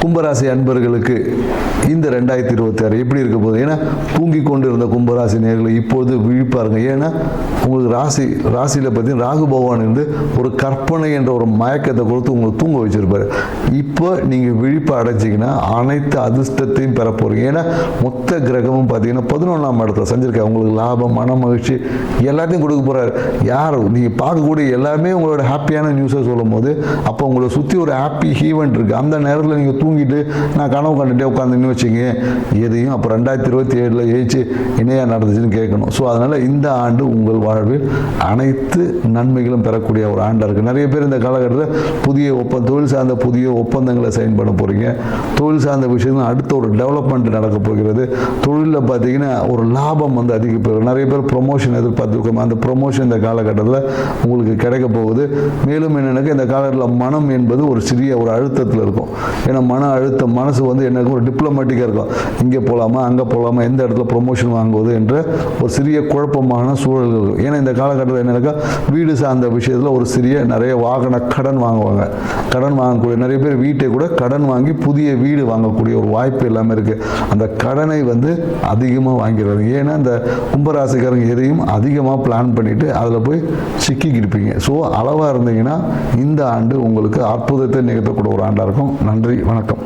கும்பராசி அன்பர்களுக்கு இந்த 2026 எப்படி இருக்க போகுது? ஏன்னா தூங்கி கொண்டு இருந்த கும்பராசி நேர்களை இப்போது விழிப்பாருங்க. ஏன்னா உங்களுக்கு ராசியில் பார்த்தீங்கன்னா ராகு பகவான் இருந்து ஒரு கற்பனை என்ற ஒரு மயக்கத்தை கொடுத்து உங்களுக்கு தூங்க வச்சிருப்பாரு. இப்போ நீங்கள் விழிப்பு அடைச்சிங்கன்னா அனைத்து அதிர்ஷ்டத்தையும் பெற போறீங்க. ஏன்னா மொத்த கிரகமும் பார்த்தீங்கன்னா 11ஆம் இடத்துல செஞ்சிருக்காரு. உங்களுக்கு லாபம், மன மகிழ்ச்சி எல்லாத்தையும் கொடுக்க போறாரு. யார் நீங்கள் பார்க்கக்கூடிய எல்லாமே உங்களோட ஹாப்பியான நியூஸை சொல்லும் போது அப்போ உங்களை சுற்றி ஒரு ஹாப்பி ஈவெண்ட் இருக்கு. அந்த நேரத்தில் நீங்கள் தூங்கிட்டு நான் கனவு கண்டுட்டே உட்காந்துன்னு வச்சுங்க எதையும் அப்போ 2027 எழுச்சி இணையாக நடந்துச்சுன்னு கேட்கணும். ஸோ அதனால் இந்த ஆண்டு உங்கள் வாழ்வில் அனைத்து நன்மைகளும் பெறக்கூடிய ஒரு ஆண்டாக இருக்குது. நிறைய பேர் இந்த காலகட்டத்தில் புதிய தொழில் சார்ந்த புதிய ஒப்பந்தங்களை சைன் பண்ண போகிறீங்க. தொழில் சார்ந்த விஷயங்கள் அடுத்த ஒரு டெவலப்மெண்ட் நடக்க போகிறது. தொழிலில் பார்த்தீங்கன்னா ஒரு லாபம் அதிகப்படும். நிறைய பேர் ப்ரொமோஷன் எதிர்பார்த்துருக்கோம். அந்த ப்ரொமோஷன் இந்த காலகட்டத்தில் உங்களுக்கு கிடைக்க போகுது. மேலும் என்னென்னாக்கா இந்த காலகட்டத்தில் மனம் என்பது ஒரு சிறிய ஒரு அழுத்தத்தில் இருக்கும். ஏன்னா மன அழுத்தம் மனசு எனக்கு ஒரு டிப்ளமேட்டிக்காக இருக்கும். இங்கே போகலாமா அங்கே போகலாமா எந்த இடத்துல ப்ரொமோஷன் வாங்குவது என்ற ஒரு சிறிய குழப்பமான சூழல்கள் இருக்கும். ஏன்னா இந்த காலகட்டத்தில் என்னக்கா வீடு சார்ந்த விஷயத்தில் ஒரு சிறிய நிறைய வாகன கடன் வாங்குவாங்க. கடன் வாங்கக்கூடிய நிறைய பேர் வீட்டை கூட கடன் வாங்கி புதிய வீடு வாங்கக்கூடிய ஒரு வாய்ப்பு எல்லாமே இருக்குது. அந்த கடனை அதிகமாக வாங்கிடுறாங்க. ஏன்னா இந்த கும்பராசிக்காரங்க எதையும் அதிகமாக பிளான் பண்ணிட்டு அதில் போய் சிக்கிக்கிருப்பீங்க. ஸோ அளவாக இருந்தீங்கன்னா இந்த ஆண்டு உங்களுக்கு அற்புதத்தை நிகழ்த்தக்கூடிய ஒரு ஆண்டாக இருக்கும். நன்றி, வணக்கம்.